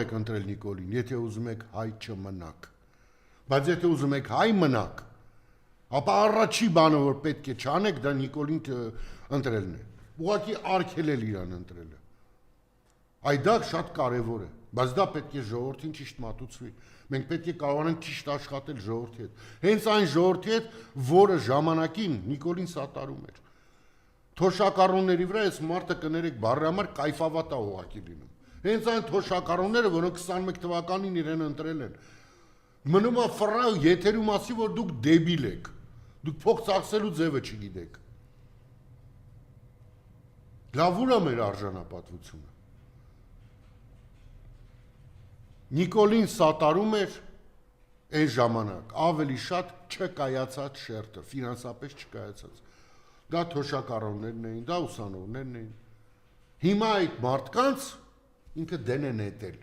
եք ընտրել Նիկոլին, եթե ուզում եք հայ չմնաք։ Բայց եթե ուզում եք հայ մնաք, ապա առաջի բանը, որ պետք է չանեք, դա Նիկոլին ընտրելն է։ Ուղղակի արգելել իրան ընտրելը։ Այդ դա շատ կարևոր է, բայց դա պետք է ժողովրդին ճիշտ մատուցվի։ Մենք պետք է կարողանանք ճիշտ աշխատել ժողովրդի հետ։ Հենց այն ժողովրդի հետ, որը ժամանակին Նիկոլին սատարում էր։ Թոշակառուների վրա այս մարդը կներեք բառի համար կայֆավատ է ուղղակի լինում։ Հենց այն թոշակառուները, որոնք 21 թվականին իրեն ընտրել են։ Մնում է ֆռա եթերում ասի, որ դուք դեբիլ եք։ Դուք փող ծախսելու ձևը չգիտեք։ Լավ ուր է մեր արժանապատվությունը։ Նիկոլին սատարում էր այն ժամանակ ավելի շատ չկայացած շերտը, ֆինանսապես չկայացած։ Դա թոշակառուներն էին, դա ուսանողներն էին։ Հիմա այդ մարդկանց ինքը դեն է նետել։